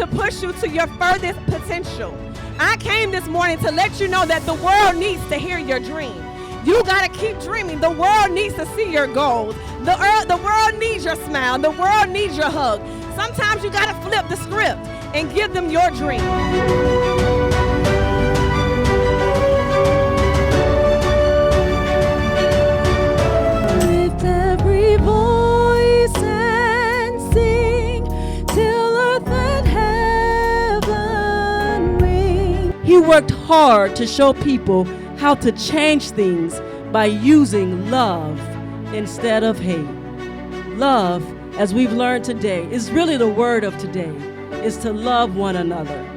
to push you to your furthest potential. I came this morning to let you know that the world needs to hear your dream. You gotta keep dreaming. The world needs to see your goals. The world needs your smile. The world needs your hug. Sometimes you gotta flip the script and give them your dream. Lift every voice and sing till earth and heaven ring. He worked hard to show people how to change things by using love instead of hate. Love, as we've learned today, is really the word of today, is to love one another.